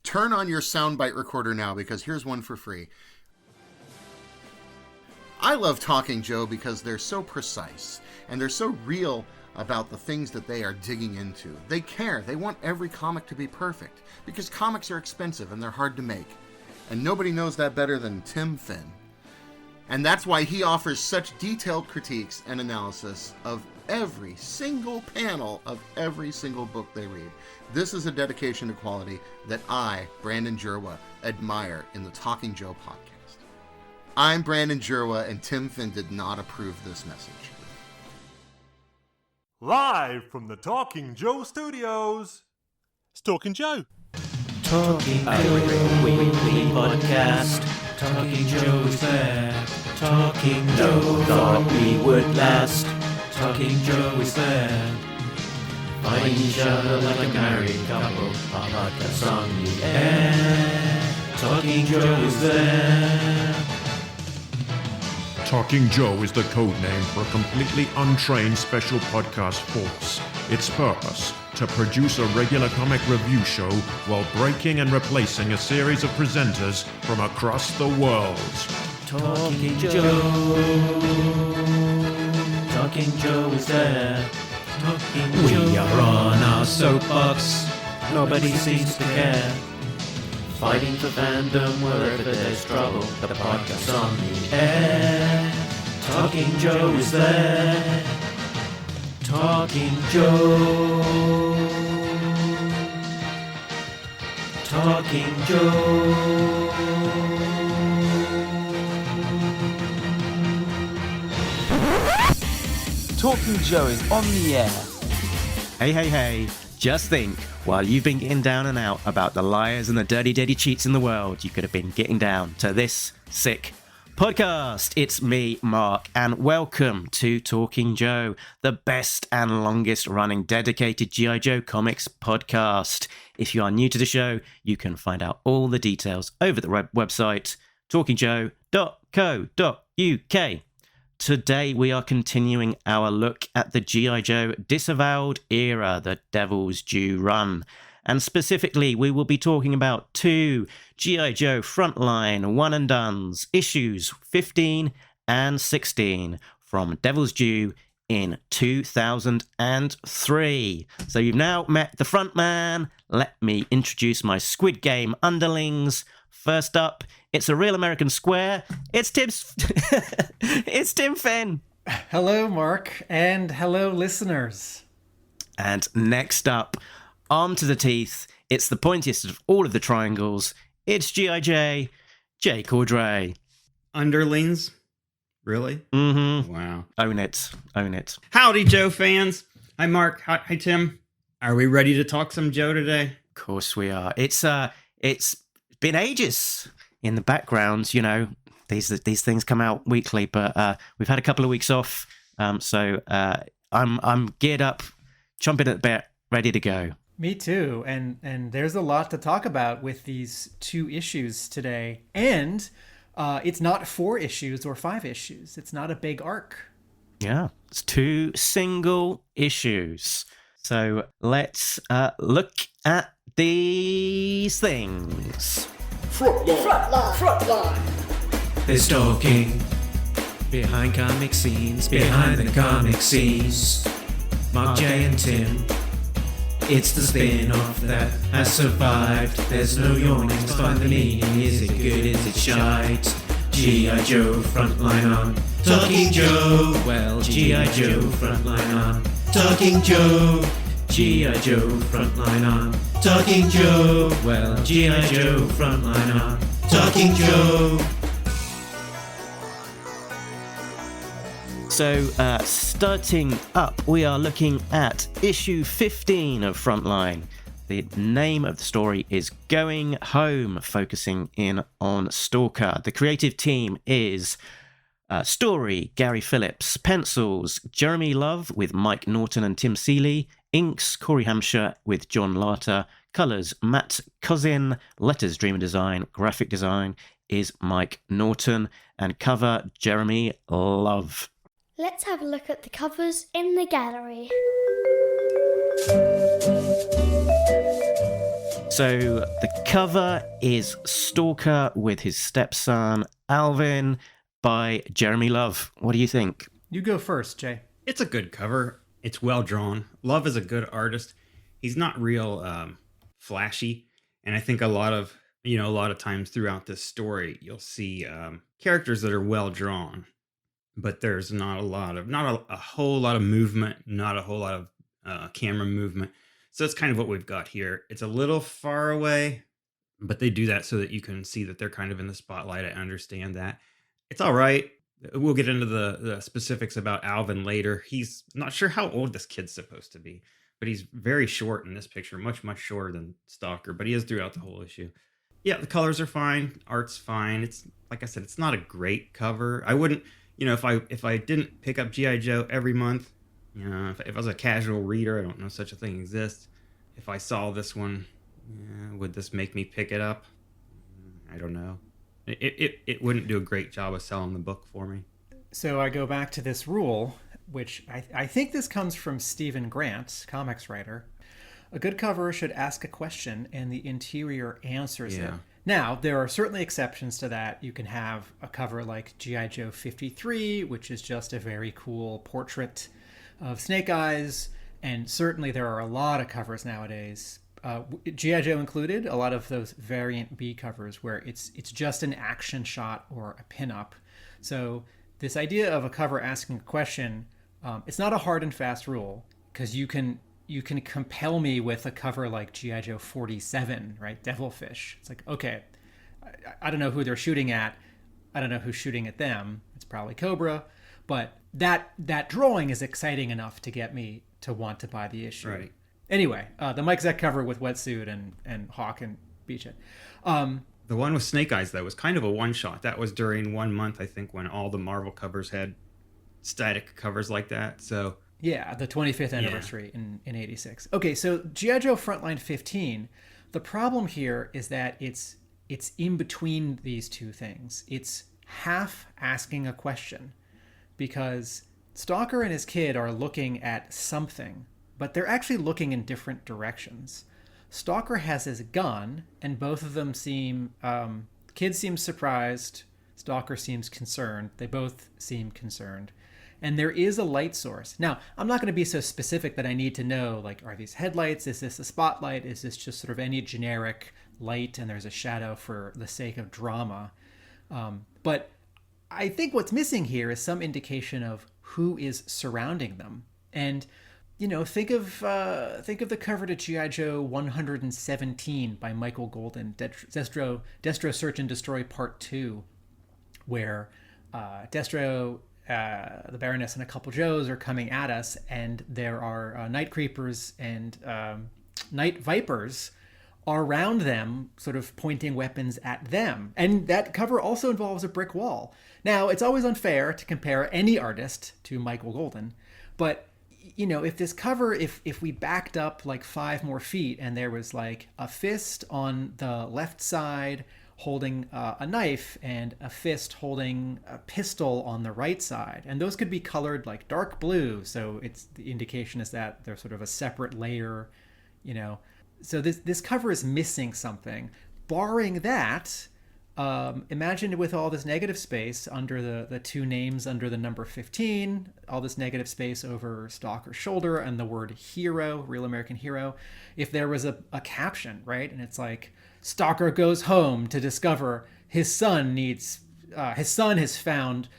Turn on your soundbite recorder now, because here's one for free. I love Talking Joe because they're so precise, and they're so real about the things that they are digging into. They care. They want every comic to be perfect, because comics are expensive and they're hard to make. And nobody knows that better than Tim Finn. And that's why he offers such detailed critiques and analysis of every single panel of every single book they read. This is a dedication to quality that I, Brandon Jerwa, admire in the Talking Joe podcast. I'm Brandon Jerwa, and Tim Finn did not approve this message. Live from the Talking Joe studios, it's Talking Joe. Talking Joe weekly podcast. Talking Joe is there. Talking Joe thought we would last. Talking Joe is there. Find each other like a married couple. Our podcast on the air. Talking Joe is there. Talking Joe is the codename for a completely untrained special podcast force. Its purpose, to produce a regular comic review show while breaking and replacing a series of presenters from across the world. Talking Joe. Talking Joe is there. Talking Joe. We are on our soapbox. Nobody seems to care. Fighting for fandom wherever there's trouble. The podcast on the air. Talking Joe is there. Talking Joe. Talking Joe. Talking Joe is on the air. Hey. Just think, while you've been getting down and out about the liars and the dirty cheats in the world, you could have been getting down to this sick podcast. It's me, Mark, and welcome to Talking Joe, the best and longest running dedicated G.I. Joe comics podcast. If you are new to the show, you can find out all the details over the website, talkingjoe.co.uk. Today we are continuing our look at the G.I. Joe Disavowed era, the Devil's Due run. And specifically, we will be talking about 2 G.I. Joe Frontline One and Dones, issues 15 and 16 from Devil's Due in 2003. So you've now met the front man. Let me introduce my Squid Game underlings. First up, it's a real American square. It's Tim Finn. Hello, Mark, and hello, listeners. And next up, armed to the teeth, it's the pointiest of all of the triangles. It's G.I.J. Jay Cordray. Underlings? Really? Mm-hmm. Wow. Own it. Howdy, Joe fans. Hi, Mark. Hi, Tim. Are we ready to talk some Joe today? Of course we are. It's been ages in the background, you know. These things come out weekly, but we've had a couple of weeks off, so I'm geared up, chomping at the bit, ready to go. Me too, and there's a lot to talk about with these 2 issues today, and it's not 4 issues or 5 issues. It's not a big arc. Yeah, it's 2 single issues. So let's look at these things. Frontline. They're stalking behind comic scenes, behind the comic scenes. Mark, Jay, and Tim. It's the spin-off that has survived. There's no yawning, find the meaning. Is it good? Is it shite? G.I. Joe Frontline on Talking Joe. Well, G.I. Joe Frontline on Talking Joe. G.I. Joe Frontline on Talking Joe. Well, G.I. Joe Frontline on Talking Joe. So, starting up, we are looking at issue 15 of Frontline. The name of the story is Going Home, focusing in on Stalker. The creative team is story, Gary Phillips, pencils, Jeremy Love with Mike Norton and Tim Seeley, inks, Cory Hamscher with John Larter, colours, Matt Cossin, letters, Dream and Design, graphic design is Mike Norton, and cover, Jeremy Love. Let's have a look at the covers in the gallery. So the cover is Stalker with his stepson, Alvin, by Jeremy Love. What do you think? You go first, Jay. It's a good cover. It's well drawn. Love is a good artist. He's not real flashy, and I think a lot of times throughout this story, you'll see characters that are well drawn, but there's not a whole lot of movement, not a whole lot of camera movement. So that's kind of what we've got here. It's a little far away, but they do that so that you can see that they're kind of in the spotlight. I understand that. It's all right. We'll get into the specifics about Alvin later. He's not sure how old this kid's supposed to be, but he's very short in this picture, much, much shorter than Stalker, but he is throughout the whole issue. Yeah, the colors are fine. Art's fine. It's, like I said, it's not a great cover. I wouldn't, if I didn't pick up G.I. Joe every month, if I was a casual reader, I don't know such a thing exists. If I saw this one, would this make me pick it up? I don't know. It wouldn't do a great job of selling the book for me. So I go back to this rule, which I think this comes from Stephen Grant, comics writer. A good cover should ask a question and the interior answers it. Now, there are certainly exceptions to that. You can have a cover like G.I. Joe 53, which is just a very cool portrait of Snake Eyes. And certainly there are a lot of covers nowadays, G.I. Joe included, a lot of those variant B covers where it's just an action shot or a pinup. So this idea of a cover asking a question, it's not a hard and fast rule, because you can compel me with a cover like G.I. Joe 47, right? Devilfish. It's like, okay, I don't know who they're shooting at. I don't know who's shooting at them. It's probably Cobra. But that drawing is exciting enough to get me to want to buy the issue. Right. Anyway, the Mike Zeck cover with Wetsuit and Hawk and Beach It. The one with Snake Eyes, though, was kind of a one-shot. That was during 1 month, I think, when all the Marvel covers had static covers like that. So yeah, the 25th anniversary in 86. Okay, so G.I. Joe Frontline 15, the problem here is that it's in between these two things. It's half asking a question, because Stalker and his kid are looking at something, but they're actually looking in different directions. Stalker has his gun, and both of them seem... kid seems surprised. Stalker seems concerned. They both seem concerned. And there is a light source. Now, I'm not going to be so specific that I need to know, like, are these headlights? Is this a spotlight? Is this just sort of any generic light and there's a shadow for the sake of drama? But I think what's missing here is some indication of who is surrounding them. And, think of the cover to G.I. Joe 117 by Michael Golden, Destro Search and Destroy Part 2, where Destro, the Baroness, and a couple Joes are coming at us, and there are night creepers and night vipers around them, sort of pointing weapons at them. And that cover also involves a brick wall. Now, it's always unfair to compare any artist to Michael Golden, but if this cover, if we backed up like 5 more feet and there was like a fist on the left side holding a knife and a fist holding a pistol on the right side, and those could be colored like dark blue, so the indication is that they're sort of a separate layer, So this cover is missing something. Barring that, imagine with all this negative space under the two names under the number 15, all this negative space over Stalker's shoulder and the word hero, real American hero, if there was a caption, right? And it's like, Stalker goes home to discover his son has found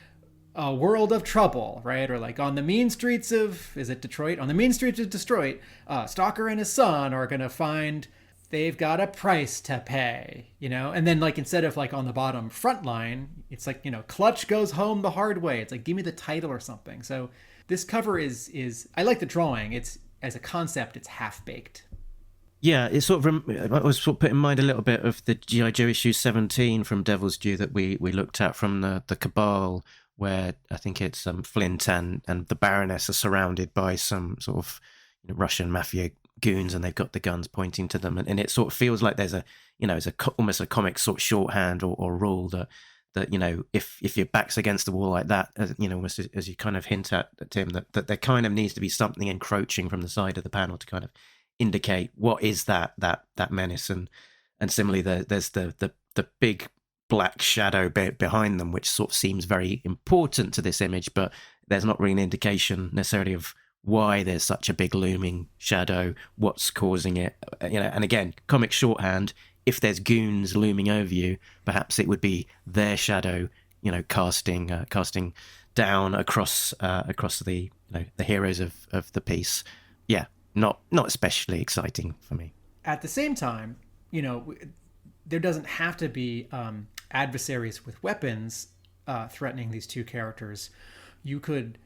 a world of trouble, right? Or like on the mean streets of, is it Detroit? On the mean streets of Detroit, Stalker and his son are going to find they've got a price to pay, And then like instead of like on the bottom Frontline, it's like, Clutch goes home the hard way. It's like, give me the title or something. So this cover is I like the drawing. It's, as a concept, it's half-baked. Yeah, it's I was sort of put in mind a little bit of the G.I. Joe issue 17 from Devil's Due that we looked at from the Cabal, where I think it's Flint and the Baroness are surrounded by some sort of Russian mafia goons, and they've got the guns pointing to them, and it sort of feels like there's almost a comic sort of shorthand or rule that if your back's against the wall like that, almost as you kind of hint at Tim, that there kind of needs to be something encroaching from the side of the panel to kind of indicate what is that menace. And similarly, there's the big black shadow behind them, which sort of seems very important to this image, but there's not really an indication necessarily of why there's such a big looming shadow, what's causing it. And again, comic shorthand, if there's goons looming over you, perhaps it would be their shadow, casting down across the the heroes of the piece. Yeah, not especially exciting for me. At the same time, there doesn't have to be adversaries with weapons threatening these two characters. You could,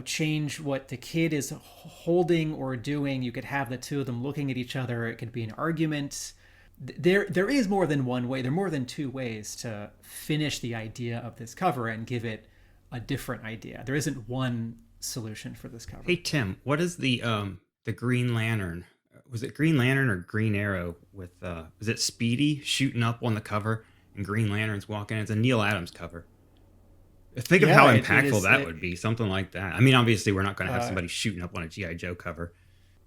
change what the kid is holding or doing. You could have the two of them looking at each other. It could be an argument. There is more than one way. There are more than two ways to finish the idea of this cover and give it a different idea. There isn't one solution for this cover. Hey, Tim, what is the Green Lantern? Was it Green Lantern or Green Arrow with, was it Speedy shooting up on the cover and Green Lantern's walking? It's a Neil Adams cover. Think of how impactful that would be, something like that. I mean, obviously, we're not going to have somebody shooting up on a G.I. Joe cover.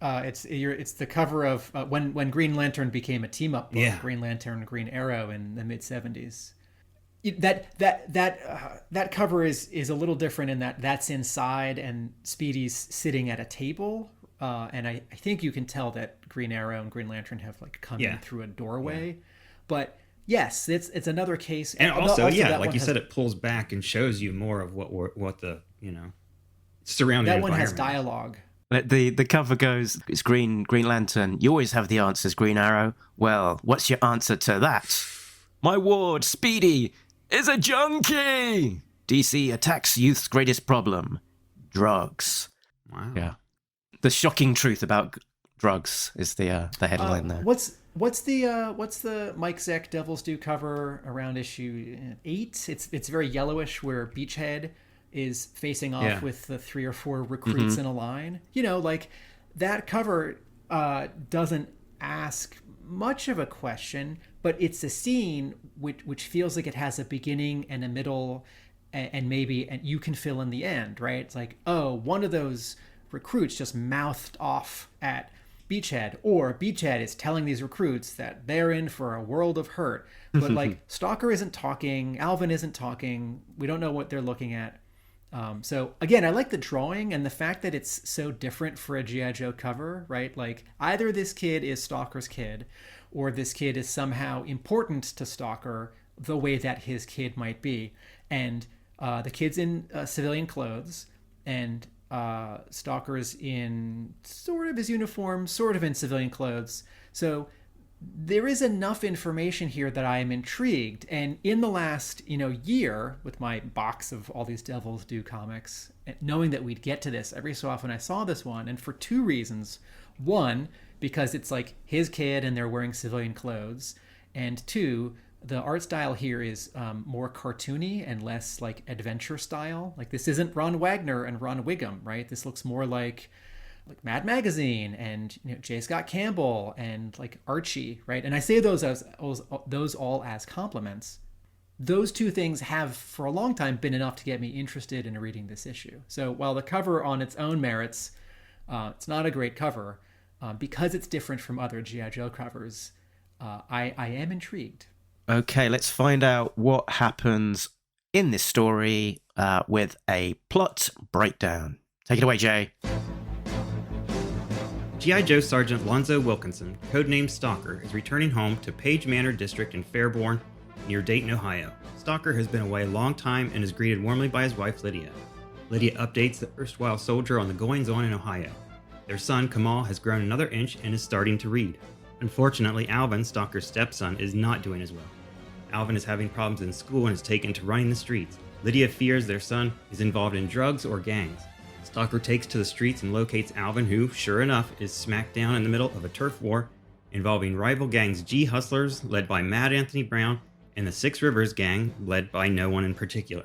It's the cover of when Green Lantern became a team-up book, Yeah. Green Lantern, Green Arrow in the mid-'70s. That cover is a little different in that that's inside and Speedy's sitting at a table. And I think you can tell that Green Arrow and Green Lantern have come in through a doorway. Yeah. But yes, it's another case. And also like you said, it pulls back and shows you more of what the surrounding. That one has dialogue. The cover goes, it's Green Lantern. You always have the answers, Green Arrow. Well, what's your answer to that? My ward, Speedy, is a junkie. DC attacks youth's greatest problem, drugs. Wow. Yeah. The shocking truth about drugs is the headline there. What's the Mike Zeck Devils Do cover around issue 8? It's very yellowish, where Beachhead is facing off with the 3 or 4 recruits in a line. That cover doesn't ask much of a question, but it's a scene which feels like it has a beginning and a middle, and you can fill in the end, right? It's like, oh, one of those recruits just mouthed off at Beachhead, or Beachhead is telling these recruits that they're in for a world of hurt. But Stalker isn't talking, Alvin isn't talking, we don't know what they're looking at. So again, I like the drawing and the fact that it's so different for a G.I. Joe cover, right? Like, either this kid is Stalker's kid, or this kid is somehow important to Stalker the way that his kid might be. And the kid's in civilian clothes, and Stalker's in sort of his uniform, sort of in civilian clothes. So there is enough information here that I am intrigued. And in the last, year, with my box of all these Devils Do comics, knowing that we'd get to this every so often, I saw this one, and for 2 reasons. One, because it's like his kid and they're wearing civilian clothes. And 2, the art style here is more cartoony and less like adventure style. Like, this isn't Ron Wagner and Ron Wiggum, right? This looks more like Mad Magazine and J. Scott Campbell and like Archie, right? And I say those all as compliments. Those 2 things have for a long time been enough to get me interested in reading this issue. So while the cover on its own merits, it's not a great cover, because it's different from other G.I. Joe covers, I am intrigued. Okay, let's find out what happens in this story with a plot breakdown. Take it away, Jay. G.I. Joe Sergeant Lonzo Wilkinson, codename Stalker, is returning home to Page Manor District in Fairborn, near Dayton, Ohio. Stalker has been away a long time and is greeted warmly by his wife, Lydia. Lydia updates the erstwhile soldier on the goings-on in Ohio. Their son, Kamal, has grown another inch and is starting to read. Unfortunately, Alvin, Stalker's stepson, is not doing as well. Alvin is having problems in school and is taken to running the streets. Lydia fears their son is involved in drugs or gangs. Stalker takes to the streets and locates Alvin, who, sure enough, is smack down in the middle of a turf war involving rival gangs G Hustlers, led by Mad Anthony Brown, and the Six Rivers gang, led by no one in particular.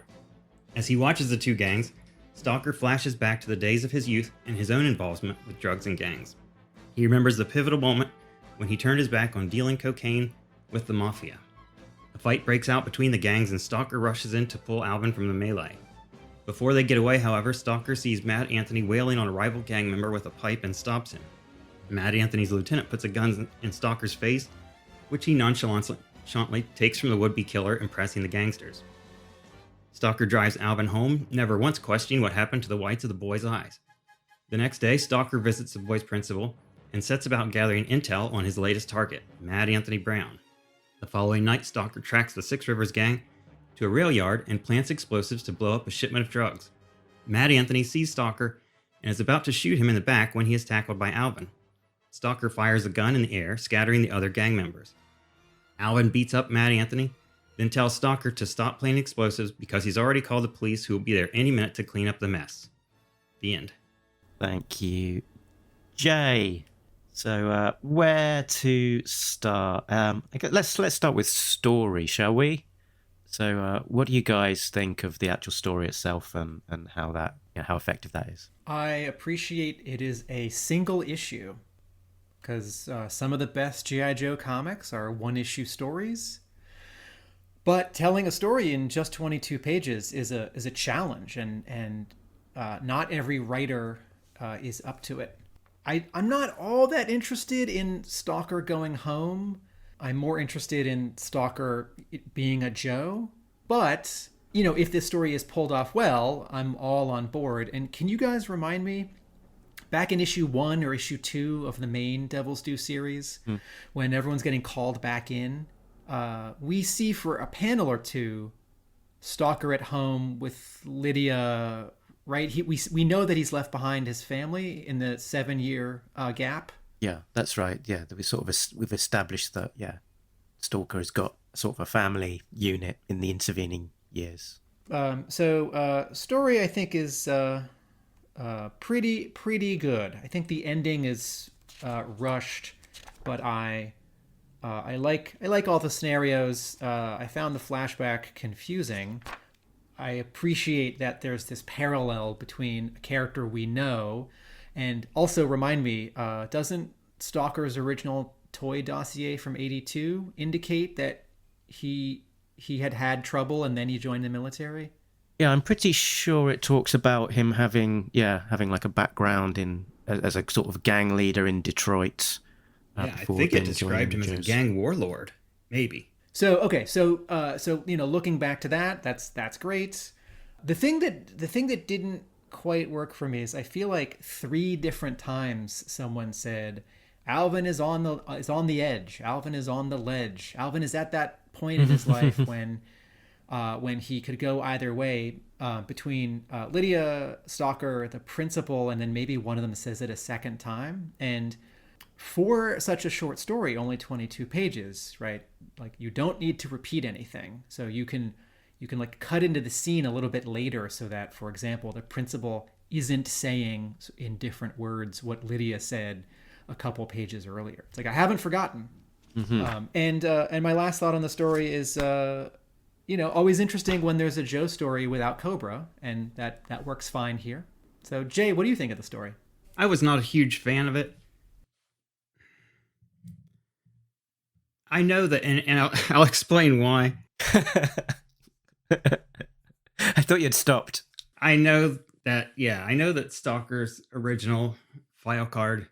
As he watches the 2 gangs, Stalker flashes back to the days of his youth and his own involvement with drugs and gangs. He remembers the pivotal moment when he turned his back on dealing cocaine with the Mafia. A fight breaks out between the gangs and Stalker rushes in to pull Alvin from the melee. Before they get away, however, Stalker sees Mad Anthony wailing on a rival gang member with a pipe and stops him. Mad Anthony's lieutenant puts a gun in Stalker's face, which he nonchalantly takes from the would-be killer, impressing the gangsters. Stalker drives Alvin home, never once questioning what happened to the whites of the boy's eyes. The next day, Stalker visits the boy's principal and sets about gathering intel on his latest target, Mad Anthony Brown. The following night, Stalker tracks the Six Rivers gang to a rail yard and plants explosives to blow up a shipment of drugs. Mad Anthony sees Stalker and is about to shoot him in the back when he is tackled by Alvin. Stalker fires a gun in the air, scattering the other gang members. Alvin beats up Mad Anthony, then tells Stalker to stop planting explosives because he's already called the police, who will be there any minute to clean up the mess. The end. Thank you, Jay. So, where to start? Let's start with story, shall we? So, what do you guys think of the actual story itself, and how effective that is? I appreciate it is a single issue, because some of the best G.I. Joe comics are one-issue stories. But telling a story in just 22 pages is a challenge, and not every writer is up to it. I'm not all that interested in Stalker going home. I'm more interested in Stalker being a Joe. But, if this story is pulled off well, I'm all on board. And can you guys remind me, back in issue 1 or issue 2 of the main Devil's Due series, when everyone's getting called back in, we see for a panel or two Stalker at home with Lydia, right? We know that he's left behind his family in the 7-year gap. Yeah, that's right. Yeah, we've established that. Yeah, Stalker has got sort of a family unit in the intervening years. So story, I think, is pretty good. I think the ending is rushed, but I like all the scenarios. I found the flashback confusing. I appreciate that there's this parallel between a character we know, and also remind me, doesn't Stalker's original toy dossier from '82 indicate that he had trouble and then he joined the military? Yeah, I'm pretty sure it talks about him having like a background as a sort of gang leader in Detroit. I think it described him as a gang warlord, maybe. So looking back to that, that's great. The thing that didn't quite work for me is I feel like 3 different times someone said, Alvin is on the edge. Alvin is on the ledge. Alvin is at that point in his life when he could go either way, between Lydia, Stalker, the principal, and then maybe one of them says it a second time. And for such a short story, only 22 pages, right? Like, you don't need to repeat anything. So you can like cut into the scene a little bit later so that, for example, the principal isn't saying in different words what Lydia said a couple pages earlier. It's like, I haven't forgotten. Mm-hmm. And my last thought on the story is, always interesting when there's a Joe story without Cobra, and that works fine here. So, Jay, what do you think of the story? I was not a huge fan of it. I know that, and I'll explain why. I thought you'd stopped. I know that Stalker's original file card,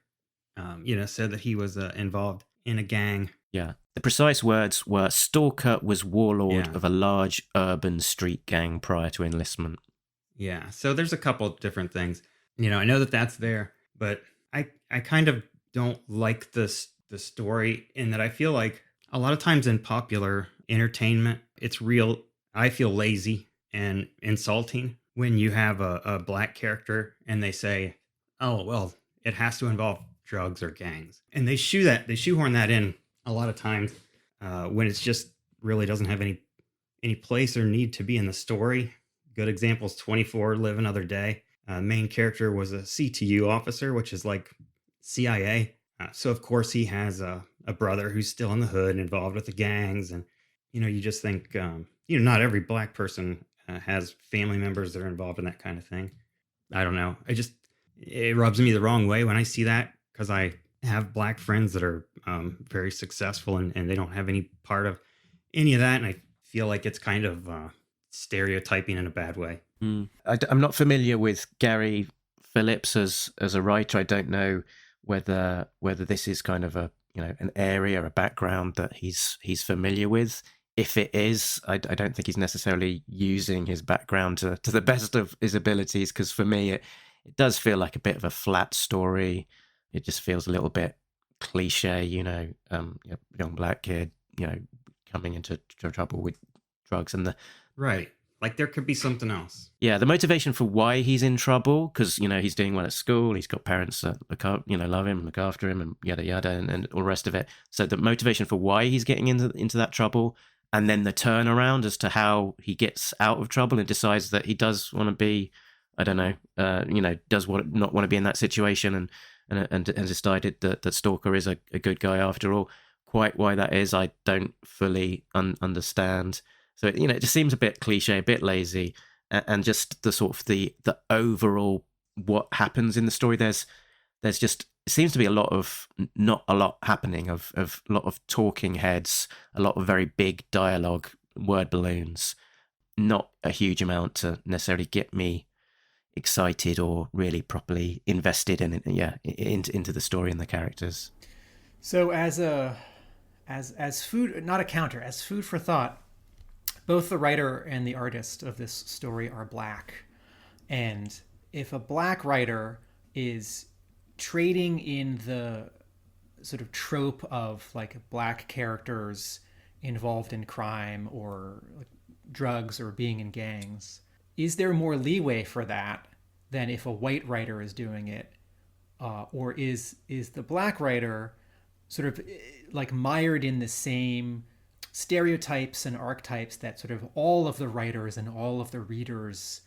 said that he was involved in a gang. Yeah. The precise words were, Stalker was warlord of a large urban street gang prior to enlistment. Yeah. So there's a couple of different things. I know that that's there, but I kind of don't like the story, in that I feel like a lot of times in popular entertainment, I feel lazy and insulting when you have a black character and they say, oh, well, it has to involve drugs or gangs. And they shoehorn that in a lot of times when it's just really doesn't have any place or need to be in the story. Good examples, 24 Live Another Day. Main character was a CTU officer, which is like CIA. So of course he has a brother who's still in the hood and involved with the gangs. And, you just think, not every black person has family members that are involved in that kind of thing. I don't know. It rubs me the wrong way when I see that, because I have black friends that are very successful and they don't have any part of any of that. And I feel like it's kind of stereotyping in a bad way. I'm not familiar with Gary Phillips as a writer. I don't know whether this is kind of a an area, a background that he's familiar with. If it is, I don't think he's necessarily using his background to the best of his abilities, because for me it does feel like a bit of a flat story. It just feels a little bit cliche, young black kid, coming into trouble with drugs and the Right. Like there could be something else. yeah, the motivation for why he's in trouble, because he's doing well at school, he's got parents that love him, look after him, and yada yada, and all the rest of it. So the motivation for why he's getting into that trouble, and then the turnaround as to how he gets out of trouble and decides that he does want to be, I don't know, does not want to be in that situation, and decided that Stalker is a good guy after all. Quite why that is, I don't fully understand. So it just seems a bit cliche, a bit lazy, and just the sort of the overall what happens in the story. There's just, it seems to be not a lot happening, of a lot of talking heads, a lot of very big dialogue, word balloons, not a huge amount to necessarily get me excited or really properly invested in it, into the story and the characters. So as food, not a counter, as food for thought, both the writer and the artist of this story are black. And if a black writer is trading in the sort of trope of like black characters involved in crime or like drugs or being in gangs, is there more leeway for that than if a white writer is doing it? Or is the black writer sort of like mired in the same stereotypes and archetypes that sort of all of the writers and all of the readers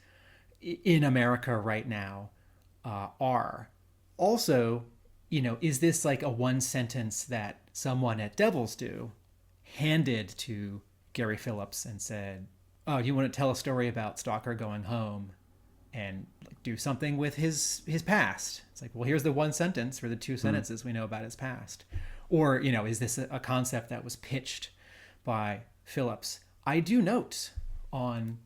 in America right now are? Also, is this like a one sentence that someone at Devil's Due handed to Gary Phillips and said, oh, you want to tell a story about Stalker going home and do something with his past? It's like, well, here's the one sentence or the two sentences we know about his past. Or, is this a concept that was pitched by Phillips? I do note on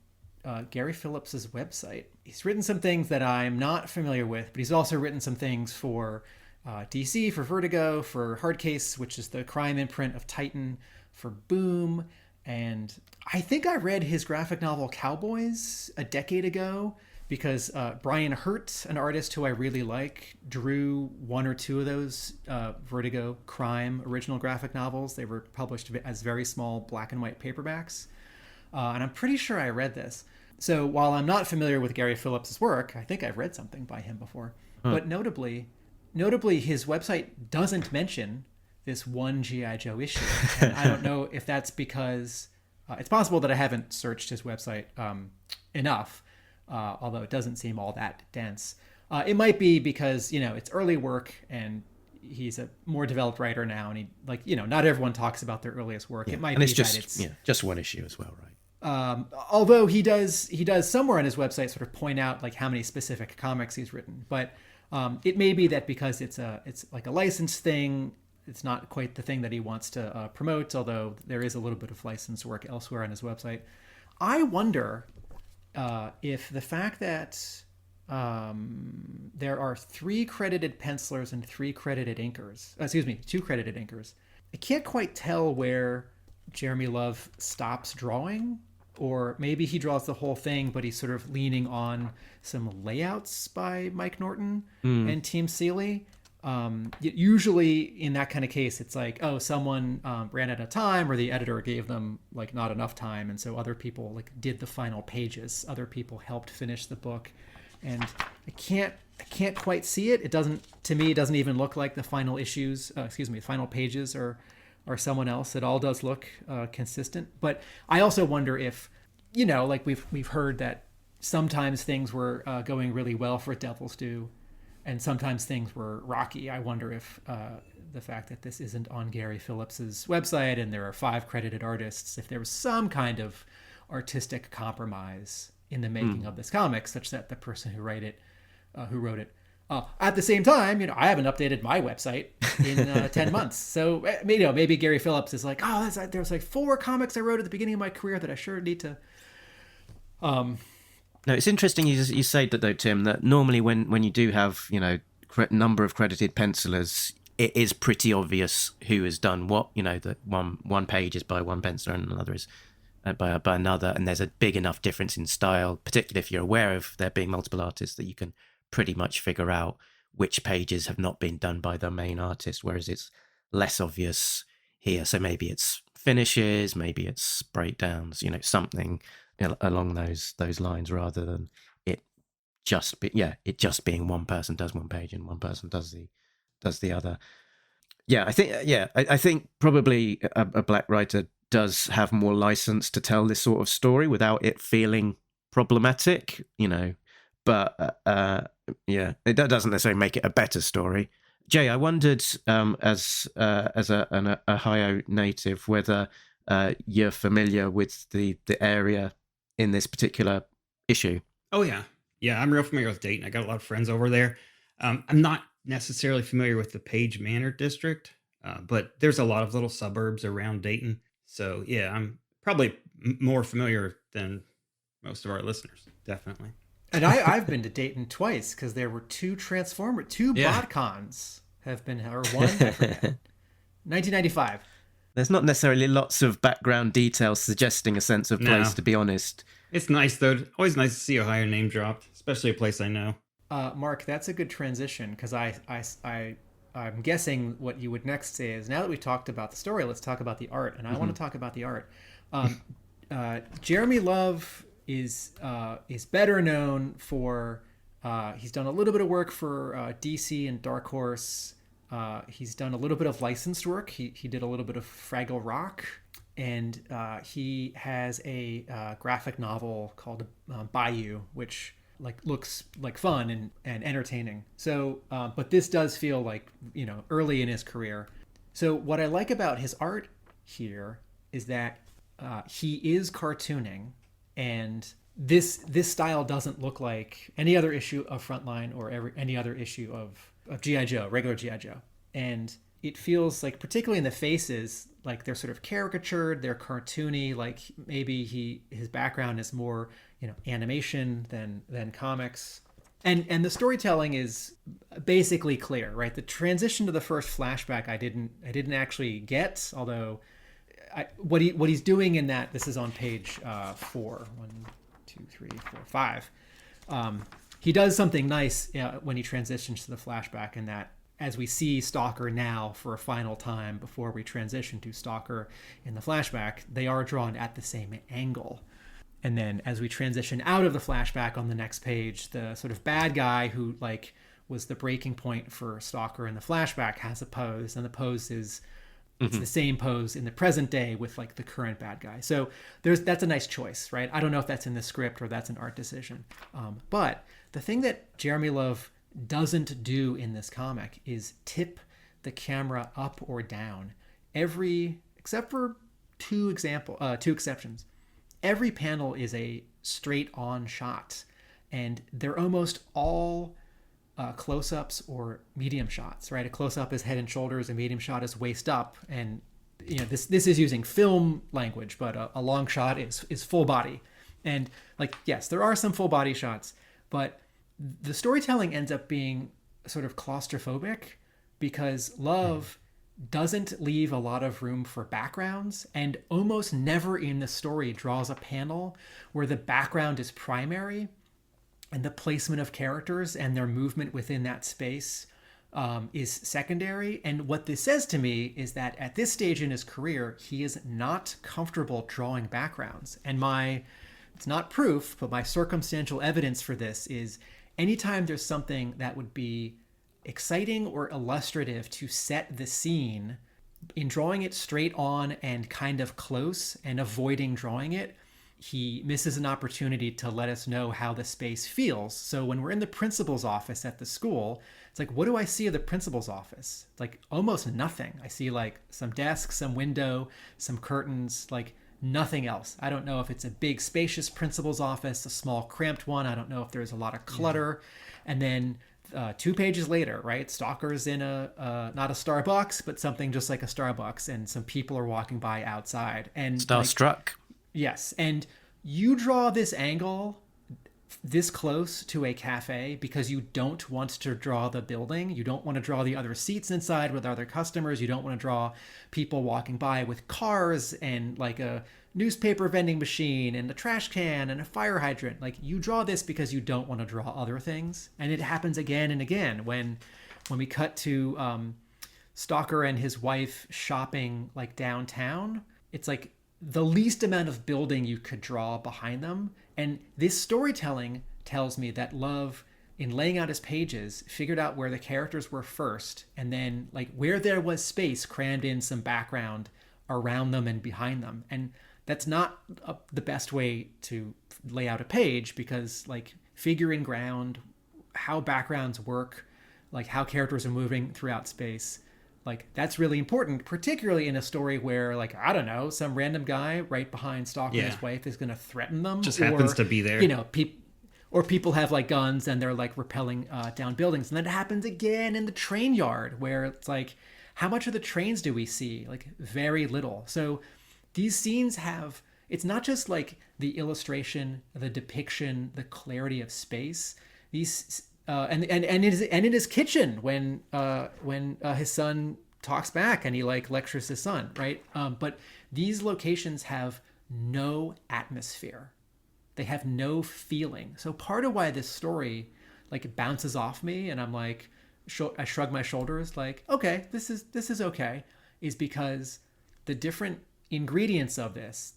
Gary Phillips's website, he's written some things that I'm not familiar with, but he's also written some things for DC, for Vertigo, for Hardcase, which is the crime imprint of Titan, for Boom. And I think I read his graphic novel Cowboys a decade ago, because Brian Hurt, an artist who I really like, drew one or two of those Vertigo crime original graphic novels. They were published as very small black and white paperbacks. And I'm pretty sure I read this. So while I'm not familiar with Gary Phillips's work, I think I've read something by him before. But notably, his website doesn't mention this one G.I. Joe issue. And I don't know if that's because it's possible that I haven't searched his website enough. Although it doesn't seem all that dense. It might be because, it's early work and he's a more developed writer now. And not everyone talks about their earliest work. Yeah. It might and be it's just, that it's just one issue as well, right? Although he does somewhere on his website sort of point out like how many specific comics he's written. But it may be that because it's like a licensed thing, it's not quite the thing that he wants to promote, although there is a little bit of licensed work elsewhere on his website. I wonder if the fact that there are 3 credited pencilers and 2 credited inkers, I can't quite tell where Jeremy Love stops drawing, or maybe he draws the whole thing, but he's sort of leaning on some layouts by Mike Norton and Team Seeley. Usually in that kind of case, it's like, oh, someone ran out of time, or the editor gave them like not enough time, and so other people like did the final pages. Other people helped finish the book, and I can't quite see it. It doesn't even look like the final final pages are someone else. It all does look consistent. But I also wonder if, like we've heard that sometimes things were going really well for Devil's Due, and sometimes things were rocky. I wonder if the fact that this isn't on Gary Phillips's website and there are 5 credited artists, if there was some kind of artistic compromise in the making of this comic, such that the person who wrote it, at the same time, I haven't updated my website in 10 months. So, maybe Gary Phillips is like, oh, there's like 4 comics I wrote at the beginning of my career that I sure need to... No, it's interesting you say that though, Tim, that normally when you do have, number of credited pencilers, it is pretty obvious who has done what. You know, that one page is by one penciler and another is by another, and there's a big enough difference in style, particularly if you're aware of there being multiple artists, that you can pretty much figure out which pages have not been done by the main artist, whereas it's less obvious here. So maybe it's finishes, maybe it's breakdowns, you know, something along those lines, rather than it just being one person does one page and one person does the other. I think probably a black writer does have more license to tell this sort of story without it feeling problematic, you know. But it doesn't necessarily make it a better story. Jay, I wondered, as a Ohio native, whether you're familiar with the area in this particular issue. Oh yeah, I'm real familiar with Dayton. I got a lot of friends over there. I'm not necessarily familiar with the Page Manor district, but there's a lot of little suburbs around Dayton. So yeah, I'm probably more familiar than most of our listeners, definitely. And I've been to Dayton twice because there were two BotCons have been, or one, I forget. 1995. There's not necessarily lots of background details suggesting a sense of place, to be honest. It's nice, though. Always nice to see Ohio name dropped, especially a place I know. Mark, that's a good transition, because I'm guessing what you would next say is, now that we've talked about the story, let's talk about the art. And I want to talk about the art. Jeremy Love is better known for he's done a little bit of work for DC and Dark Horse. He's done a little bit of licensed work. He did a little bit of Fraggle Rock, and he has a graphic novel called Bayou, which looks like fun and entertaining. So, but this does feel like, you know, early in his career. So what I like about his art here is that he is cartooning. And this style doesn't look like any other issue of Frontline or any other issue of G.I. Joe, regular G.I. Joe. And it feels like, particularly in the faces, like they're sort of caricatured, they're cartoony, like maybe his background is more, you know, animation than comics. And the storytelling is basically clear, right? The transition to the first flashback I didn't actually get, although what he's doing in that, this is on page 4. 1, 2, 3, 4, 5. He does something nice when he transitions to the flashback, in that as we see Stalker now for a final time before we transition to Stalker in the flashback, they are drawn at the same angle. And then as we transition out of the flashback on the next page, the sort of bad guy who was the breaking point for Stalker in the flashback has a pose, and the pose is it's the same pose in the present day with the current bad guy. So that's a nice choice, right? I don't know if that's in the script or that's an art decision. But the thing that Jeremy Love doesn't do in this comic is tip the camera up or down. Except for two exceptions. Every panel is a straight on shot, and they're almost all close-ups or medium shots, right? A close-up is head and shoulders, a medium shot is waist up, and you know this is using film language, but a long shot is full body. And yes, there are some full body shots, but the storytelling ends up being sort of claustrophobic because Love doesn't leave a lot of room for backgrounds, and almost never in the story draws a panel where the background is primary and the placement of characters and their movement within that space is secondary. And what this says to me is that at this stage in his career, he is not comfortable drawing backgrounds. And it's not proof, but my circumstantial evidence for this is anytime there's something that would be exciting or illustrative to set the scene, in drawing it straight on and kind of close and avoiding drawing it, he misses an opportunity to let us know how the space feels. So when we're in the principal's office at the school, it's like, what do I see of the principal's office? Almost nothing. I see some desks, some window, some curtains, nothing else. I don't know if it's a big spacious principal's office, a small cramped one. I don't know if there's a lot of clutter. Yeah. And then 2 pages later, right, Stalker's in not a Starbucks, but something just like a Starbucks, and some people are walking by outside. And Starstruck. Yes, and you draw this angle this close to a cafe because you don't want to draw the building. You don't want to draw the other seats inside with other customers. You don't want to draw people walking by with cars and like a newspaper vending machine and a trash can and a fire hydrant. Like, you draw this because you don't want to draw other things. And it happens again and again when we cut to Stalker and his wife shopping like downtown. It's like the least amount of building you could draw behind them. And this storytelling tells me that Love, in laying out his pages, figured out where the characters were first, and then like where there was space, crammed in some background around them and behind them. And that's not the best way to lay out a page, because like figuring ground, how backgrounds work, like how characters are moving throughout space, like that's really important, particularly in a story where, like, I don't know, some random guy right behind Stalker and his wife is going to threaten them. Just happens to be there. You know, or people have like guns and they're like rappelling down buildings. And then it happens again in the train yard, where it's like, how much of the trains do we see? Like very little. So these scenes have, it's not just like the illustration, the depiction, the clarity of space. These and in his kitchen when his son talks back and he like lectures his son, right? But these locations have no atmosphere. They have no feeling. So part of why this story like bounces off me and I'm like, I shrug my shoulders like, okay, this is okay, is because the different ingredients of this,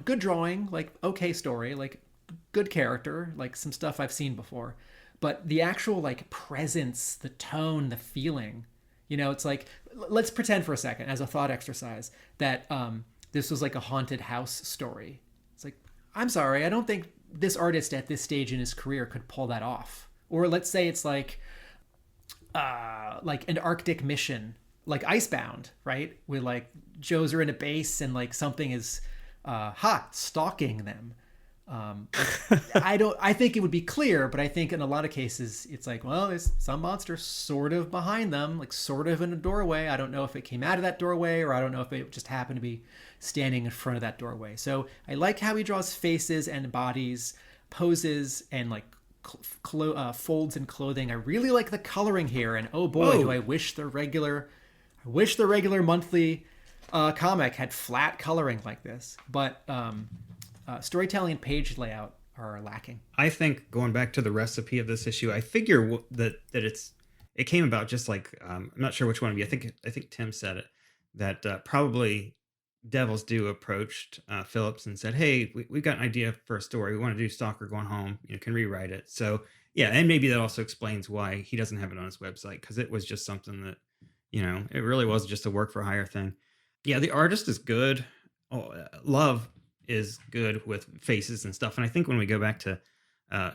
good drawing, like okay story, like good character, like some stuff I've seen before. But the actual like presence, the tone, the feeling, it's like, let's pretend for a second as a thought exercise that this was like a haunted house story. It's like, I'm sorry, I don't think this artist at this stage in his career could pull that off. Or let's say it's like an Arctic mission, like Icebound, right? Where like Joes are in a base and like something is stalking them. I think it would be clear, but I think in a lot of cases it's like, well, there's some monster sort of behind them, like sort of in a doorway. I don't know if it came out of that doorway, or I don't know if it just happened to be standing in front of that doorway. So I like how he draws faces and bodies, poses, and like folds in clothing. I really like the coloring here, and oh boy, do I wish the regular monthly comic had flat coloring like this. But storytelling and page layout are lacking. I think, going back to the recipe of this issue, I figure that it came about just like, I'm not sure which one of you, I think Tim said it, that probably Devil's Due approached Phillips and said, hey, we've got an idea for a story. We want to do Stalker going home, can rewrite it. So yeah, and maybe that also explains why he doesn't have it on his website, because it was just something that, it really was just a work for hire thing. Yeah, the artist is good. Love is good with faces and stuff. And I think when we go back to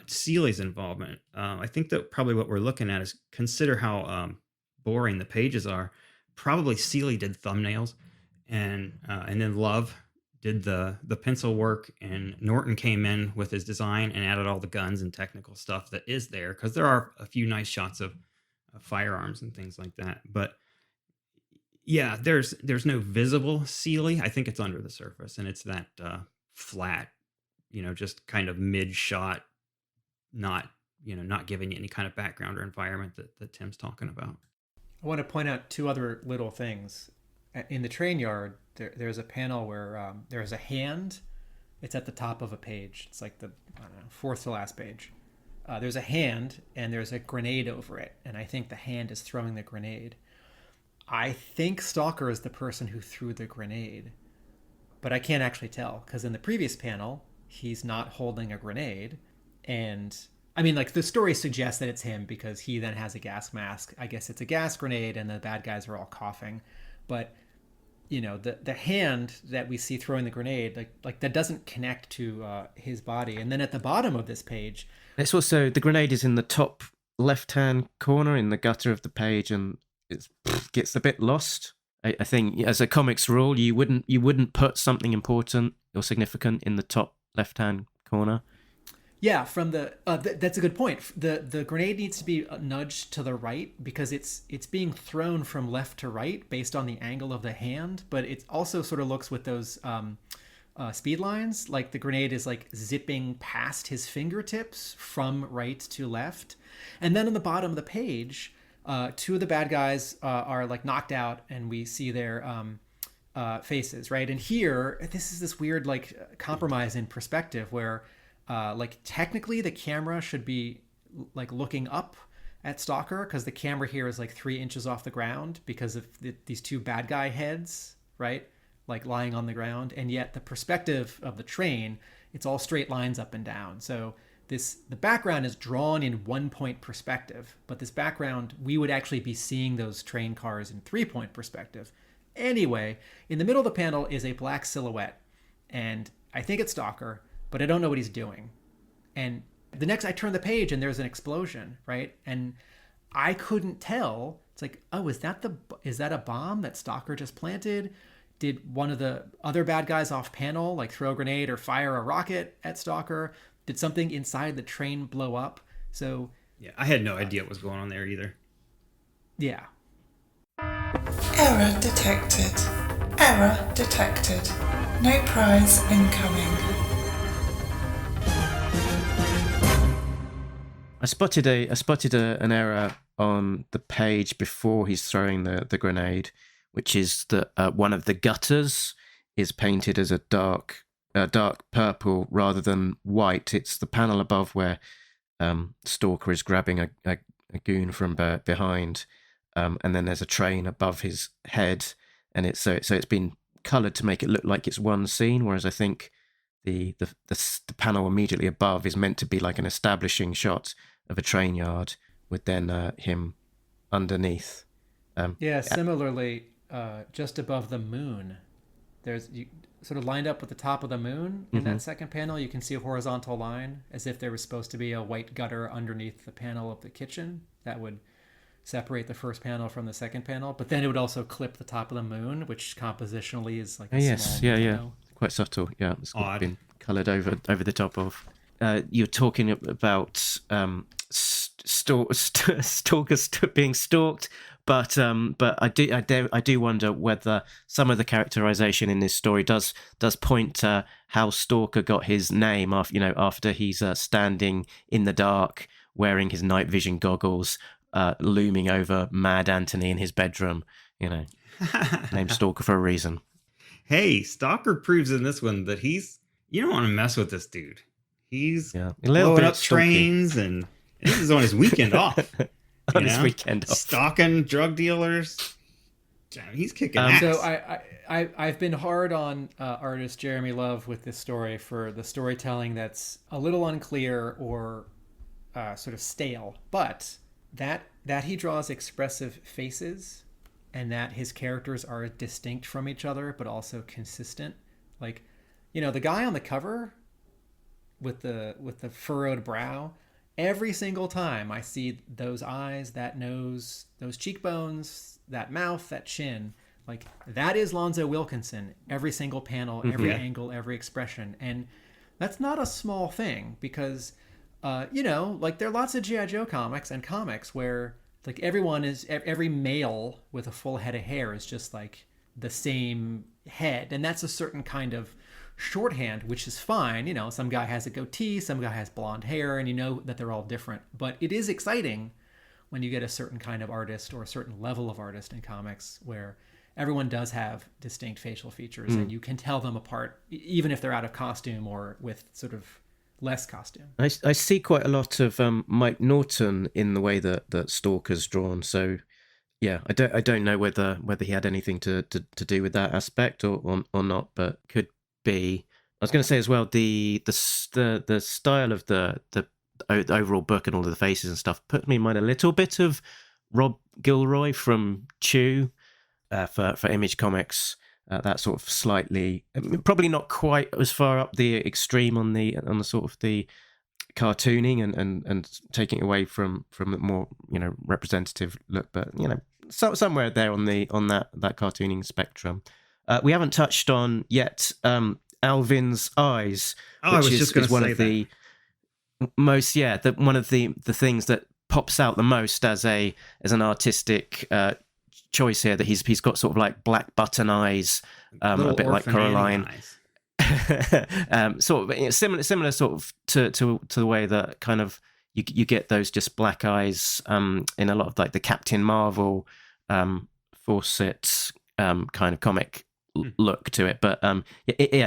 Seeley's involvement, I think that probably what we're looking at is, consider how boring the pages are. Probably Seeley did thumbnails, and then Love did the pencil work, and Norton came in with his design and added all the guns and technical stuff that is there, because there are a few nice shots of firearms and things like that. But yeah, there's no visible Seeley. I think it's under the surface, and it's that flat, just kind of mid shot, not giving you any kind of background or environment that Tim's talking about. I want to point out two other little things. In the train yard, there's a panel where there's a hand. It's at the top of a page. It's like the fourth to last page. There's a hand and there's a grenade over it, and I think the hand is throwing the grenade. I think Stalker is the person who threw the grenade, but I can't actually tell, because in the previous panel, he's not holding a grenade. And I mean, like, the story suggests that it's him because he then has a gas mask. I guess it's a gas grenade and the bad guys are all coughing. But, the hand that we see throwing the grenade, like that doesn't connect to his body. And then at the bottom of this page, it's also, the grenade is in the top left-hand corner in the gutter of the page, and it gets a bit lost. I think as a comics rule, you wouldn't put something important or significant in the top left-hand corner. Yeah, from the that's a good point. The grenade needs to be nudged to the right because it's being thrown from left to right based on the angle of the hand, but it also sort of looks with those speed lines. Like the grenade is like zipping past his fingertips from right to left. And then on the bottom of the page, two of the bad guys are like knocked out, and we see their faces, right? And here, this is this weird like compromise in perspective where like technically the camera should be like looking up at Stalker, because the camera here is like 3 inches off the ground because of these two bad guy heads, right? Like lying on the ground. And yet the perspective of the train, it's all straight lines up and down. So the background is drawn in 1-point perspective, but this background, we would actually be seeing those train cars in 3-point perspective. Anyway, in the middle of the panel is a black silhouette, and I think it's Stalker, but I don't know what he's doing. And the next I turn the page and there's an explosion, right? And I couldn't tell. It's like, oh, is that a bomb that Stalker just planted? Did one of the other bad guys off panel like throw a grenade or fire a rocket at Stalker? Did something inside the train blow up? So yeah, I had no idea what was going on there either. Yeah. Error detected. Error detected. No prize incoming. I spotted an error on the page before he's throwing the grenade, which is that one of the gutters is painted as a dark purple rather than white. It's the panel above where Stalker is grabbing a goon from behind, and then there's a train above his head, and it's been coloured to make it look like it's one scene, whereas I think the panel immediately above is meant to be like an establishing shot of a train yard with then him underneath. Similarly, just above the moon, there's you sort of lined up with the top of the moon in that second panel. You can see a horizontal line as if there was supposed to be a white gutter underneath the panel of the kitchen that would separate the first panel from the second panel. But then it would also clip the top of the moon, which compositionally is like a small panel. Quite subtle. Yeah, it's been coloured over the top of. You're talking about stalkers being stalked, but I do wonder whether some of the characterization in this story does point to how Stalker got his name after he's standing in the dark wearing his night vision goggles, looming over Mad Anthony in his bedroom. Named Stalker for a reason. Hey, Stalker proves in this one that you don't want to mess with this dude. He's blowing up trains, and this is on his weekend off. His weekend off. Stalking drug dealers. He's kicking ass. So I've been hard on artist Jeremy Love with this story for the storytelling that's a little unclear or sort of stale, but that he draws expressive faces and that his characters are distinct from each other but also consistent. Like, the guy on the cover with the furrowed brow, every single time I see those eyes, that nose, those cheekbones, that mouth, that chin, like that is Lonzo Wilkinson. Every single panel, every angle, every expression. And that's not a small thing because, like there are lots of G.I. Joe comics where like every male with a full head of hair is just like the same head. And that's a certain kind of shorthand, which is fine. Some guy has a goatee, some guy has blonde hair, and that they're all different. But it is exciting when you get a certain kind of artist or a certain level of artist in comics where everyone does have distinct facial features and you can tell them apart, even if they're out of costume or with sort of less costume. I see quite a lot of Mike Norton in the way that Stalker's drawn. So yeah, I don't know whether he had anything to do with that aspect or not, but could be. I was going to say as well, the style of the overall book and all of the faces and stuff put me in mind a little bit of Rob Gilroy from Chew for Image Comics. That sort of slightly, probably not quite as far up the extreme on the sort of the cartooning and taking away from the more representative look, but somewhere there on that cartooning spectrum. We haven't touched on yet Alvin's eyes, which is one of the most one of the things that pops out the most as an artistic choice here, that he's got sort of like black button eyes, a bit like Coraline. sort of similar sort of to the way that kind of you get those just black eyes in a lot of like the Captain Marvel Fawcett kind of comic look to it. But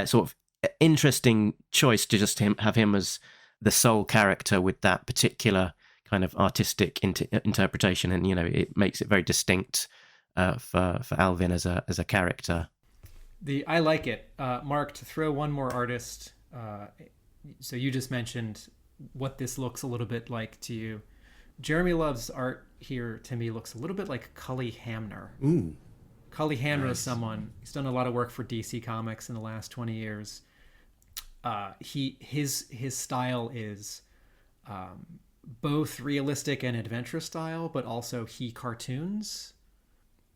sort of interesting choice to just have him as the sole character with that particular kind of artistic interpretation, and it makes it very distinct for Alvin as a character. I like it. Mark, to throw one more artist. So you just mentioned what this looks a little bit like to you. Jeremy Love's art here to me looks a little bit like Cully Hamner. Ooh. Cully Hamner Nice. is someone, he's done a lot of work for DC Comics in the last 20 years. His style is both realistic and adventure style, but also he cartoons.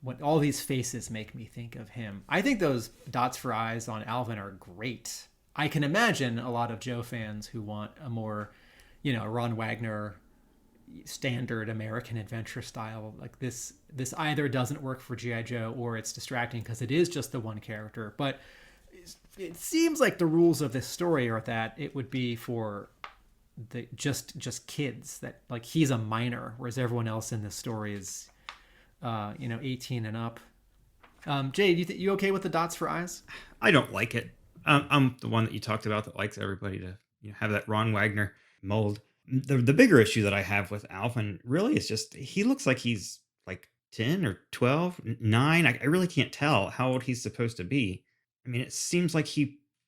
What all these faces make me think of him. I think those dots for eyes on Alvin are great. I can imagine a lot of Joe fans who want a more, Ron Wagner standard American adventure style. Like this either doesn't work for G.I. Joe or it's distracting because it is just the one character. But it seems like the rules of this story are that it would be for the just kids, that like he's a minor, whereas everyone else in this story is 18 and up. Jay, you okay with the dots for eyes? I don't like it. I'm the one that you talked about that likes everybody to have that Ron Wagner mold. The bigger issue that I have with Alvin really is just he looks like he's like 10 or 12, 9. I really can't tell how old he's supposed to be. I mean, it seems like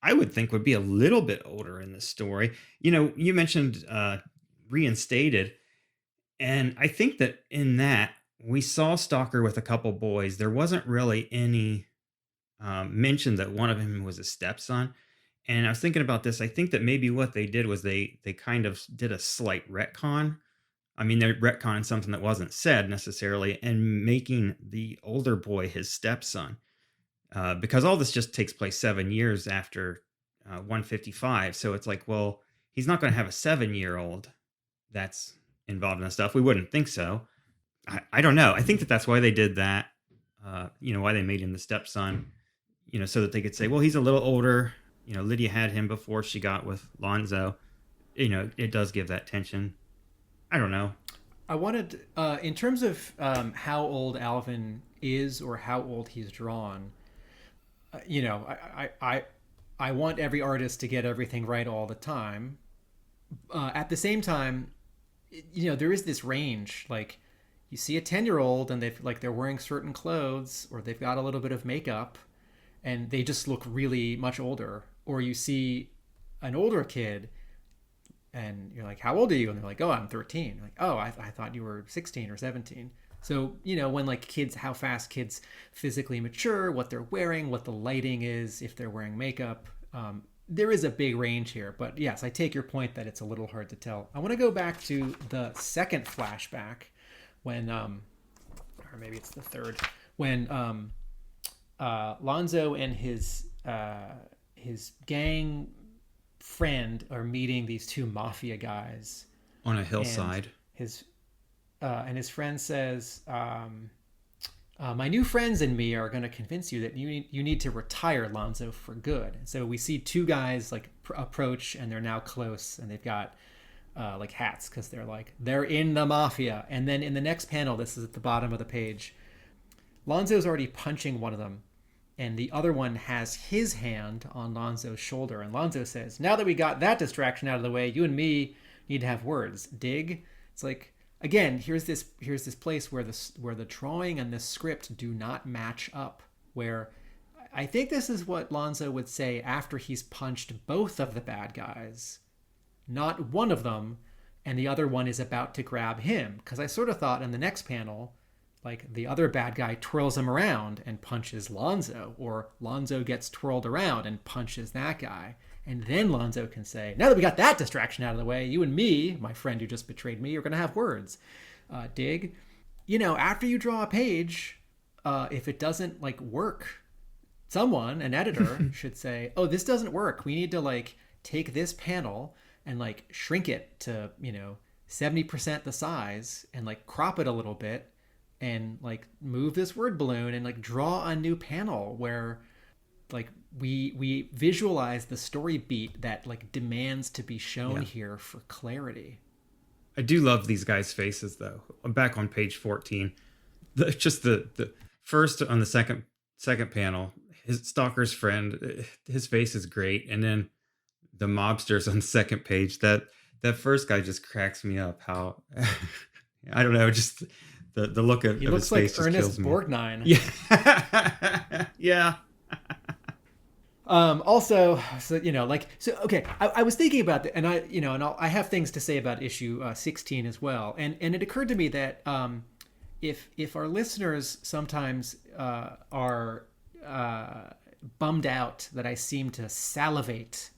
I would think would be a little bit older in this story. You mentioned reinstated, and I think that in that we saw Stalker with a couple boys. There wasn't really any mention that one of them was a stepson. And I was thinking about this. I think that maybe what they did was they kind of did a slight retcon. I mean, they're retconning something that wasn't said necessarily and making the older boy his stepson. Because all this just takes place 7 years after 155. So it's like, well, he's not going to have a 7-year-old that's involved in this stuff. We wouldn't think so. I don't know. I think that's why they did that. Why they made him the stepson, so that they could say, well, he's a little older. Lydia had him before she got with Lonzo. It does give that tension. I don't know. I wanted, in terms of how old Alvin is or how old he's drawn, I want every artist to get everything right all the time. At the same time, there is this range. Like, you see a 10-year-old and they're wearing certain clothes, or they've got a little bit of makeup and they just look really much older. Or you see an older kid and you're like, how old are you? And they're like, oh, I'm 13. You're like, oh, I thought you were 16 or 17. So, when like how fast kids physically mature, what they're wearing, what the lighting is, if they're wearing makeup, there is a big range here. But yes, I take your point that it's a little hard to tell. I want to go back to the second flashback when, or maybe it's the third, when Lonzo and his gang friend are meeting these two mafia guys on a hillside. And his friend says, my new friends and me are going to convince you that you need to retire, Lonzo, for good. And so we see two guys like approach, and they're now close, and they've got like hats because they're in the mafia. And then in the next panel, this is at the bottom of the page, Lonzo's already punching one of them, and the other one has his hand on Lonzo's shoulder. And Lonzo says, now that we got that distraction out of the way, you and me need to have words. Dig? It's like, again, here's this place where the drawing and the script do not match up, where I think this is what Lonzo would say after he's punched both of the bad guys, not one of them, and the other one is about to grab him. Because I sort of thought in the next panel, like the other bad guy twirls him around and punches Lonzo, or Lonzo gets twirled around and punches that guy. And then Lonzo can say, now that we got that distraction out of the way, you and me, my friend who just betrayed me, are going to have words. Dig? After you draw a page, if it doesn't like work, someone, an editor, should say, oh, this doesn't work. We need to like take this panel and like shrink it to, 70% the size and like crop it a little bit and like move this word balloon and like draw a new panel where like we visualize the story beat that like demands to be shown here for clarity. I do love these guys' faces, though. I'm back on page 14. The first on the second panel, his Stalker's friend, his face is great, and then the mobsters on the second page. That first guy just cracks me up. How I don't know, just the look of he of looks his like face just Ernest kills me. Borgnine. Yeah, yeah. Also, so okay, I was thinking about that, and I have things to say about issue 16 as well, and it occurred to me that if our listeners sometimes are bummed out that I seem to salivate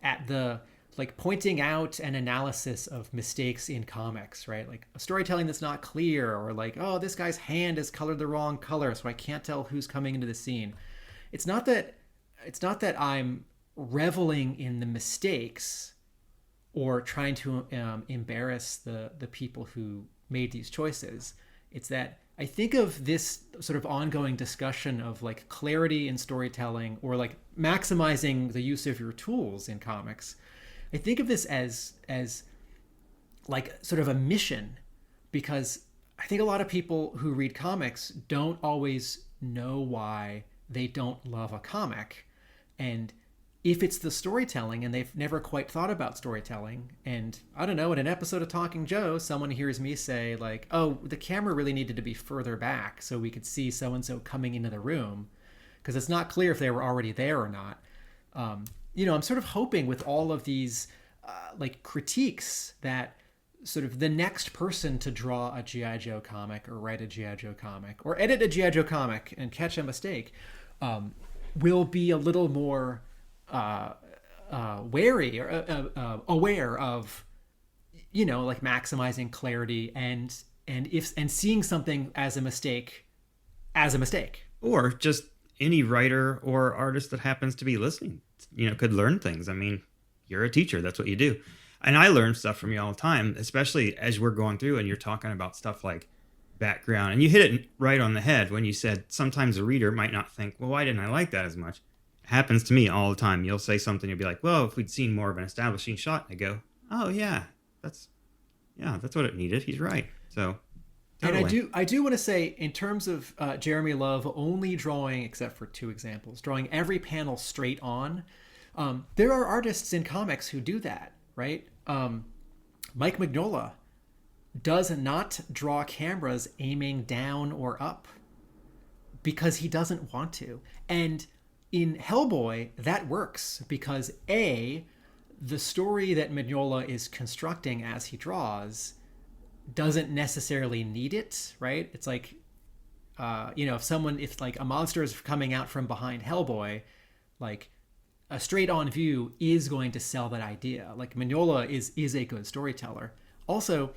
at the like pointing out an analysis of mistakes in comics, right? Like a storytelling that's not clear, or like, oh, this guy's hand is colored the wrong color, so I can't tell who's coming into the scene. It's not that I'm reveling in the mistakes or trying to embarrass the people who made these choices. It's that I think of this sort of ongoing discussion of like clarity in storytelling, or like maximizing the use of your tools in comics. I think of this as like sort of a mission, because I think a lot of people who read comics don't always know why they don't love a comic. And if it's the storytelling and they've never quite thought about storytelling, and I don't know, in an episode of Talking Joe, someone hears me say like, oh, the camera really needed to be further back so we could see so-and-so coming into the room, because it's not clear if they were already there or not. I'm sort of hoping with all of these like critiques that sort of the next person to draw a G.I. Joe comic, or write a G.I. Joe comic, or edit a G.I. Joe comic and catch a mistake will be a little more wary or aware of, like maximizing clarity and seeing something as a mistake, Or just any writer or artist that happens to be listening, could learn things. I mean, you're a teacher. That's what you do. And I learn stuff from you all the time, especially as we're going through and you're talking about stuff like background. And you hit it right on the head when you said sometimes a reader might not think, well, why didn't I like that as much? It happens to me all the time. You'll say something, you'll be like, well, if we'd seen more of an establishing shot, I go, oh yeah, that's what it needed. He's right. So totally. And I do want to say, in terms of Jeremy Love only drawing, except for two examples, drawing every panel straight on, there are artists in comics who do that, right? Mike Mignola does not draw cameras aiming down or up because he doesn't want to. And in Hellboy, that works because A, the story that Mignola is constructing as he draws doesn't necessarily need it, right? It's like, if like a monster is coming out from behind Hellboy, like a straight on view is going to sell that idea. Like Mignola is a good storyteller. Also,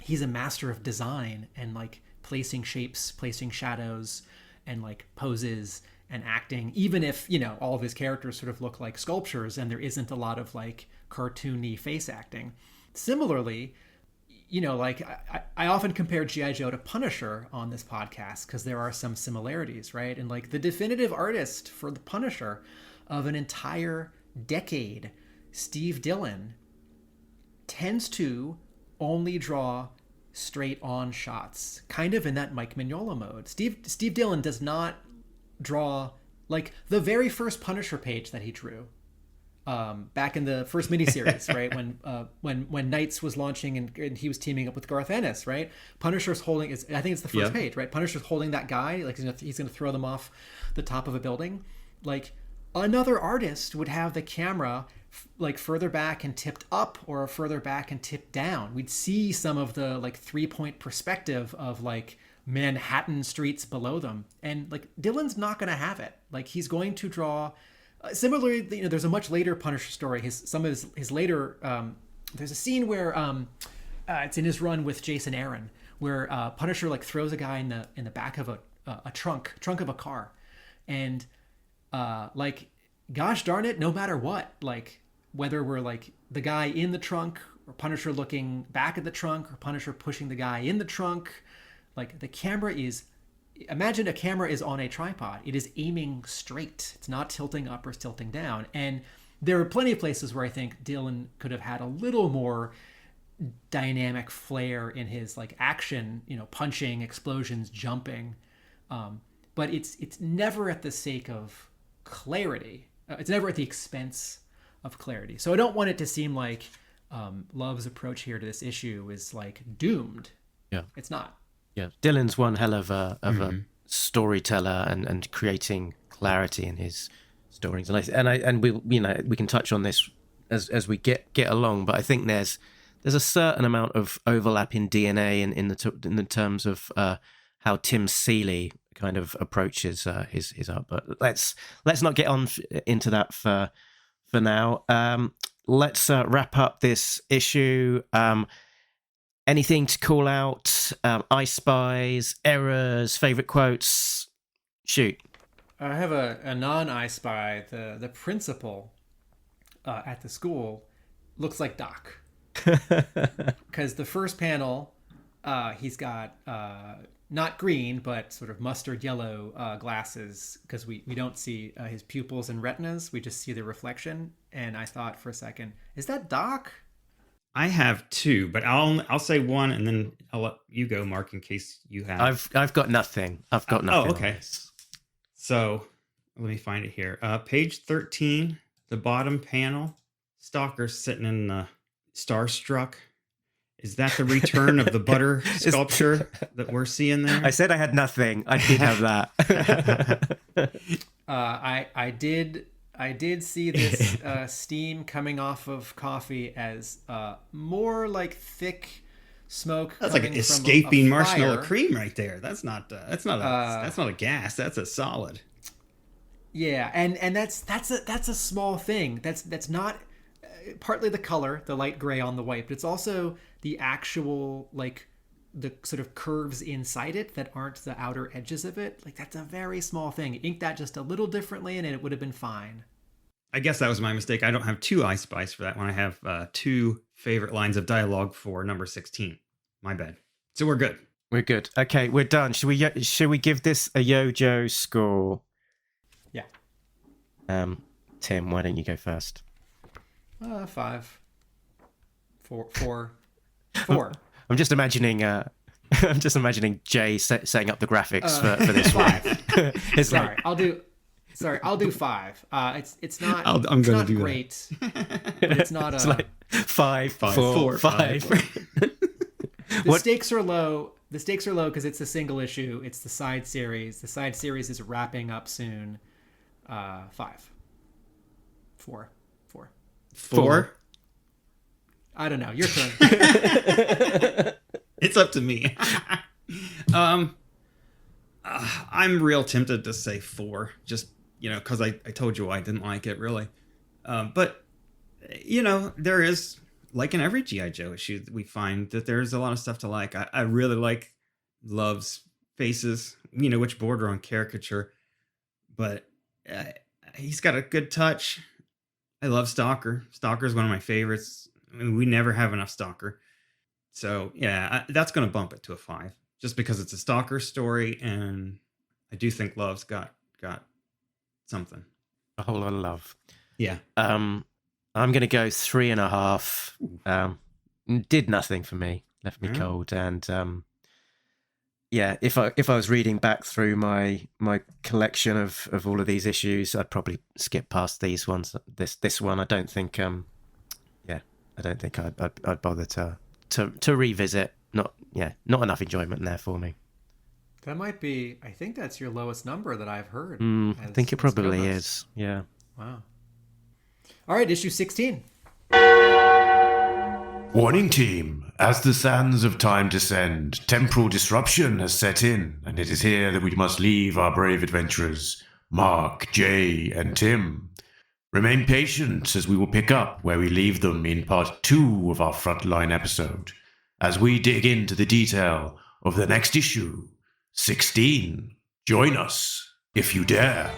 he's a master of design and like placing shapes, placing shadows, and like poses and acting, even if, all of his characters sort of look like sculptures and there isn't a lot of like cartoony face acting. Similarly, I often compare G.I. Joe to Punisher on this podcast because there are some similarities, right? And like the definitive artist for the Punisher of an entire decade, Steve Dillon, tends to only draw straight on shots, kind of in that Mike Mignola mode. Steve Dillon does not draw like the very first Punisher page that he drew back in the first miniseries, right? When Knights was launching and he was teaming up with Garth Ennis, right? Punisher's holding, I think it's the first page, right? Punisher's holding that guy, like he's going to throw them off the top of a building. Like another artist would have the camera like further back and tipped up or further back and tipped down. We'd see some of the like 3-point perspective of like Manhattan streets below them. And like Dillon's not going to have it. Like he's going to draw similarly, there's a much later Punisher story. Some of his later, there's a scene where it's in his run with Jason Aaron, where Punisher like throws a guy in the back of a trunk of a car, and like, gosh darn it, no matter what, like whether we're like the guy in the trunk or Punisher looking back at the trunk or Punisher pushing the guy in the trunk, like the camera is imagine a camera is on a tripod. It is aiming straight. It's not tilting up or tilting down. And there are plenty of places where I think Dylan could have had a little more dynamic flair in his like action, punching, explosions, jumping. But it's never at the sake of clarity. It's never at the expense of clarity. So I don't want it to seem like Love's approach here to this issue is like doomed. Yeah, it's not. Yeah, Dylan's one hell of a storyteller and creating clarity in his stories. And we can touch on this as we get along. But I think there's a certain amount of overlap in DNA in the terms of how Tim Seeley kind of approaches his art. But let's not get on into that for now. Let's wrap up this issue. Anything to call out? I spies, errors, favorite quotes? Shoot. I have a non-I spy. The principal at the school looks like Doc. Because the first panel, he's got not green, but sort of mustard yellow glasses, because we don't see his pupils and retinas. We just see the reflection. And I thought for a second, is that Doc? I have two, but I'll say one, and then I'll let you go, Mark, in case you have. I've got nothing. I've got nothing. Oh, okay. So let me find it here. Page 13, the bottom panel. Stalker sitting in the Starstruck. Is that the return of the butter sculpture that we're seeing there? I said I had nothing. I did have that. I did see this steam coming off of coffee as more like thick smoke. That's like an escaping marshmallow cream right there. That's not a gas. That's a solid. Yeah, and that's a small thing. That's not partly the color, the light gray on the white, but it's also the actual like the sort of curves inside it that aren't the outer edges of it. Like that's a very small thing. Ink that just a little differently and it would have been fine. I guess that was my mistake. I don't have two I spies for that one. I have two favorite lines of dialogue for number 16. My bad. So we're good. We're good. Okay, we're done. Should we give this a Yojo score? Yeah. Tim, why don't you go first? 5. 4. I'm just imagining Jay setting up the graphics for this one. It's Sorry, like... I'll do 5. It's not. I'm going to do great, but it's not. It's like 5, 4, 5. The stakes are low. The stakes are low because it's a single issue. It's the side series. The side series is wrapping up soon. 5. 4. 4. I don't know. Your turn. It's up to me. I'm real tempted to say 4, just, because I told you I didn't like it, really. But, there is, like in every G.I. Joe issue, we find that there's a lot of stuff to like. I really like Love's faces, which border on caricature. But he's got a good touch. I love Stalker. Stalker is one of my favorites. I mean, we never have enough Stalker. So, yeah, that's going to bump it to a 5. Just because it's a Stalker story, and I do think Love's got something. A whole lot of love. Yeah. I'm going to go 3.5. Did nothing for me. Left me cold. And if I was reading back through my collection of all of these issues, I'd probably skip past these ones. This one, I don't think. I don't think I'd bother to revisit. Not enough enjoyment in there for me. That might be. I think that's your lowest number that I've heard. I think it probably is. Yeah. Wow. All right, issue 16. Warning team, as the sands of time descend, temporal disruption has set in, and it is here that we must leave our brave adventurers, Mark, Jay, and Tim. Remain patient as we will pick up where we leave them in part 2 of our Frontline episode, as we dig into the detail of the next issue, 16. Join us, if you dare.